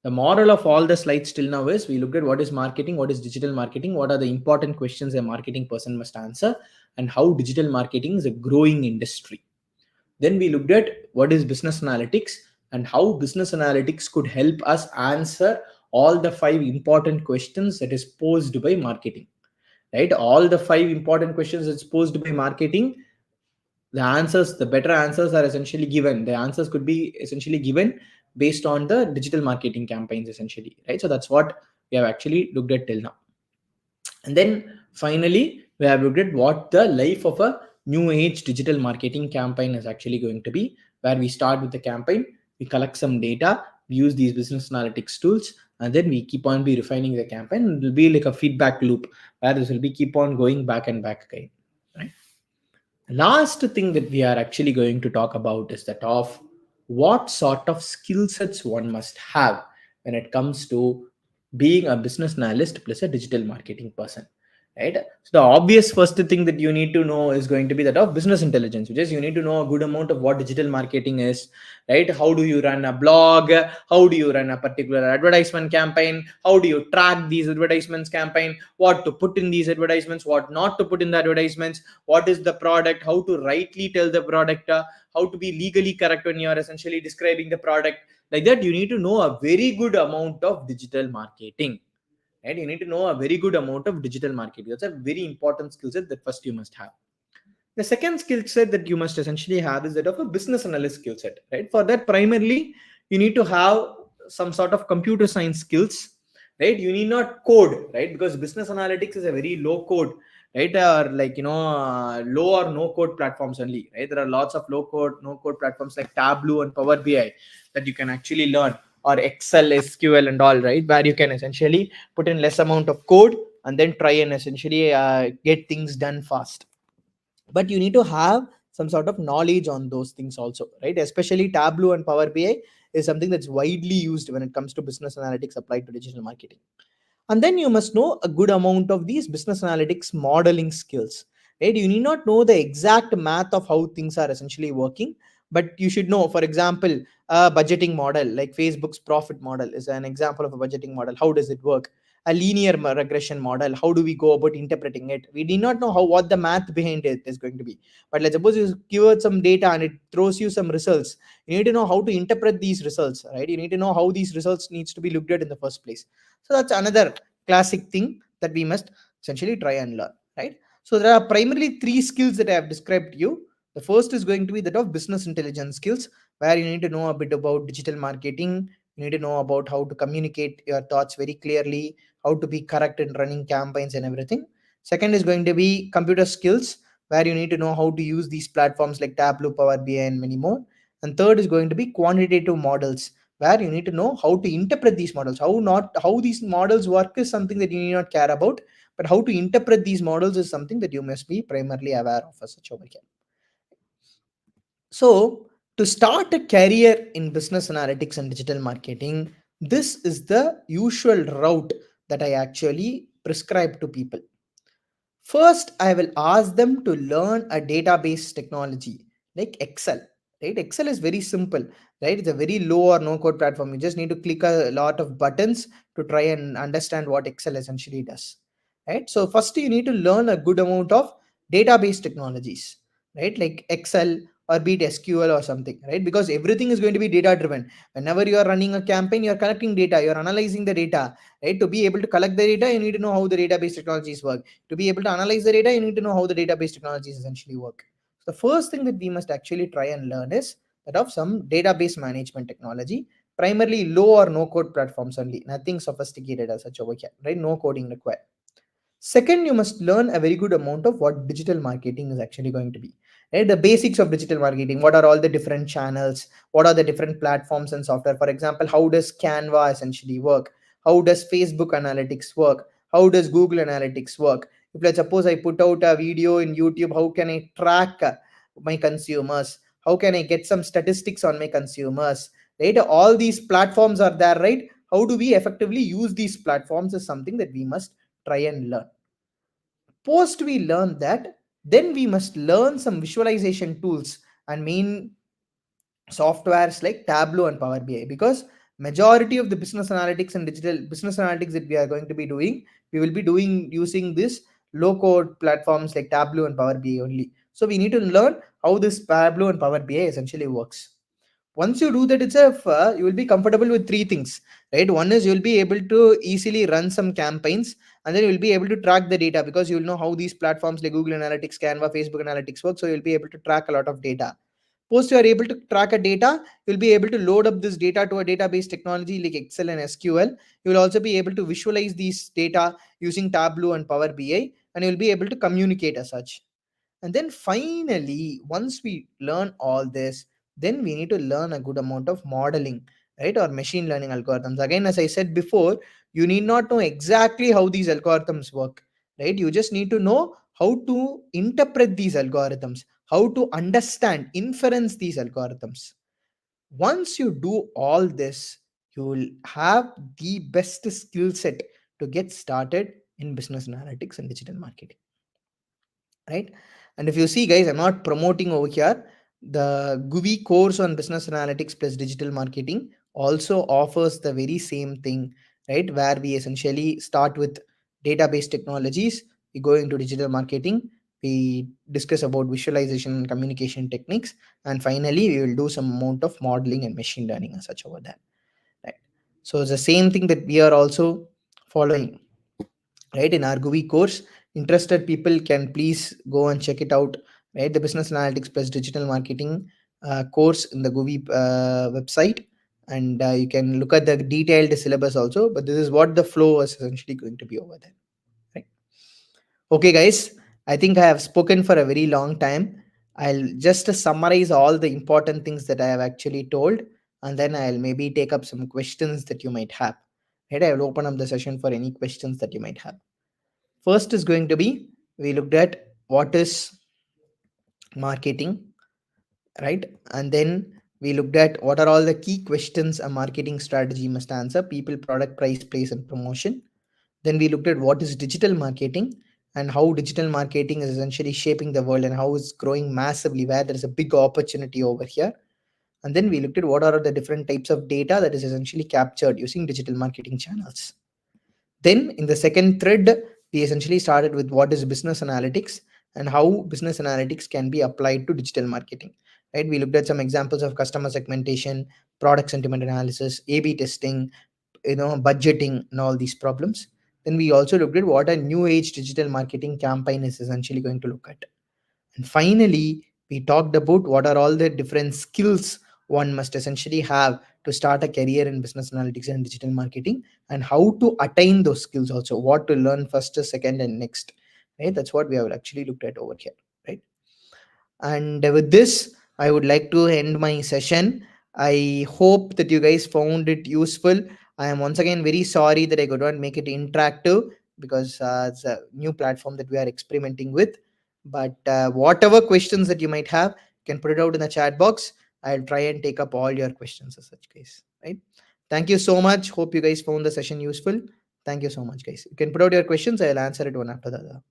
The moral of all the slides till now is we looked at what is marketing, what is digital marketing, what are the important questions a marketing person must answer, and how digital marketing is a growing industry. Then we looked at what is business analytics and how business analytics could help us answer all the 5 important questions that is posed by marketing, right? All the 5 important questions that's posed by marketing, the better answers are essentially given. The answers could be essentially given based on the digital marketing campaigns essentially, right? So that's what we have actually looked at till now. And then finally, we have looked at what the life of a new age digital marketing campaign is actually going to be, where we start with the campaign, we collect some data, we use these business analytics tools, and then we keep on be refining the campaign. It will be like a feedback loop where this will be keep on going back and back again, right? Last thing that we are actually going to talk about is that of what sort of skill sets one must have when it comes to being a business analyst plus a digital marketing person, right? So the obvious first thing that you need to know is going to be that of business intelligence, which is you need to know a good amount of what digital marketing is, right? How do you run a blog? How do you run a particular advertisement campaign? How do you track these advertisements campaign? What to put in these advertisements, what not to put in the advertisements, what is the product, how to rightly tell the product, how to be legally correct when you are essentially describing the product. Like that, you need to know a very good amount of digital marketing, right? You need to know a very good amount of digital marketing. That's a very important skill set that first you must have. The second skill set that you must essentially have is that of a business analyst skill set, right? For that, primarily, you need to have some sort of computer science skills, right? You need not code, right? Because business analytics is a very low code, right? Or like, low or no code platforms only, right? There are lots of low code, no code platforms like Tableau and Power BI that you can actually learn, or Excel, SQL, and all, right? Where you can essentially put in less amount of code and then try and essentially get things done fast. But you need to have some sort of knowledge on those things also, right? Especially Tableau and Power BI is something that's widely used when it comes to business analytics applied to digital marketing. And then you must know a good amount of these business analytics modeling skills, right? You need not know the exact math of how things are essentially working, but you should know, for example, a budgeting model like Facebook's profit model is an example of a budgeting model. How does it work? A linear regression model, how do we go about interpreting it? We do not know how what the math behind it is going to be, but let's suppose you give it some data and it throws you some results. You need to know how to interpret these results, right? You need to know how these results needs to be looked at in the first place. So that's another classic thing that we must essentially try and learn, right? So there are primarily 3 skills that I have described to you. The first is going to be that of business intelligence skills, where you need to know a bit about digital marketing. You need to know about how to communicate your thoughts very clearly, how to be correct in running campaigns and everything. Second is going to be computer skills, where you need to know how to use these platforms like Tableau, Power BI, and many more. And third is going to be quantitative models, where you need to know how to interpret these models. How these models work is something that you need not care about, but how to interpret these models is something that you must be primarily aware of as such over here. So, to start a career in business analytics and digital marketing, this is the usual route that I actually prescribe to people. First, I will ask them to learn a database technology like Excel. Right? Excel is very simple, right? It's a very low or no code platform. You just need to click a lot of buttons to try and understand what Excel essentially does. Right? So first you need to learn a good amount of database technologies, right? Like Excel or be it SQL or something, right? Because everything is going to be data driven. Whenever you are running a campaign, you are collecting data, you are analyzing the data, right? To be able to collect the data, you need to know how the database technologies work. To be able to analyze the data, you need to know how the database technologies essentially work. So the first thing that we must actually try and learn is that of some database management technology, primarily low or no code platforms only, nothing sophisticated as such over here, right? No coding required. Second, you must learn a very good amount of what digital marketing is actually going to be. Right? The basics of digital marketing. What are all the different channels? What are the different platforms and software? For example, how does Canva essentially work? How does Facebook Analytics work? How does Google Analytics work? If let's suppose I put out a video in YouTube, how can I track my consumers? How can I get some statistics on my consumers? Right? All these platforms are there, right? How do we effectively use these platforms is something that we must try and learn. Post we learn that, then we must learn some visualization tools and main softwares like Tableau and Power BI, because majority of the business analytics and digital business analytics that we are going to be doing, we will be doing using this low code platforms like Tableau and Power BI only. So we need to learn how this Tableau and Power BI essentially works. Once you do that itself, you will be comfortable with three things, right? One is you'll be able to easily run some campaigns, and then you'll be able to track the data because you'll know how these platforms like Google Analytics, Canva, Facebook Analytics work. So you'll be able to track a lot of data. Post you are able to track a data, you'll be able to load up this data to a database technology like Excel and SQL. You will also be able to visualize these data using Tableau and Power BI, and you'll be able to communicate as such. And then finally, once we learn all this, then we need to learn a good amount of modeling, right? Or machine learning algorithms. Again, as I said before, you need not know exactly how these algorithms work, right? You just need to know how to interpret these algorithms, how to understand, inference these algorithms. Once you do all this, you will have the best skill set to get started in business analytics and digital marketing, right? And if you see, guys, I'm not promoting over here. The Guvi course on business analytics plus digital marketing also offers the very same thing, right? Where we essentially start with database technologies, we go into digital marketing, we discuss about visualization and communication techniques, and finally we will do some amount of modeling and machine learning and such over there, right? So it's the same thing that we are also following, right? In our Guvi course, interested people can please go and check it out, right? The business analytics plus digital marketing course in the Guvi website, and you can look at the detailed syllabus also, but this is what the flow is essentially going to be over there, right? Okay, guys, I think I have spoken for a very long time. I'll just summarize all the important things that I have actually told, and then I'll maybe take up some questions that you might have, right? I will open up the session for any questions that you might have. First is going to be, we looked at what is marketing, right? And then we looked at what are all the key questions a marketing strategy must answer: people, product, price, place, and promotion. Then we looked at what is digital marketing and how digital marketing is essentially shaping the world and how it's growing massively, where there is a big opportunity over here. And then we looked at what are the different types of data that is essentially captured using digital marketing channels. Then in the second thread, we essentially started with what is business analytics and how business analytics can be applied to digital marketing. Right? We looked at some examples of customer segmentation, product sentiment analysis, A/B testing, budgeting, and all these problems. Then we also looked at what a new age digital marketing campaign is essentially going to look at. And finally, we talked about what are all the different skills one must essentially have to start a career in business analytics and digital marketing, and how to attain those skills also, what to learn first, second, and next. Right? That's what we have actually looked at over here. Right? And with this, I would like to end my session. I hope that you guys found it useful. I am once again very sorry that I could not make it interactive because it's a new platform that we are experimenting with. But whatever questions that you might have, you can put it out in the chat box. I'll try and take up all your questions as such case. Right. Thank you so much. Hope you guys found the session useful. Thank you so much, guys. You can put out your questions. I'll answer it one after the other.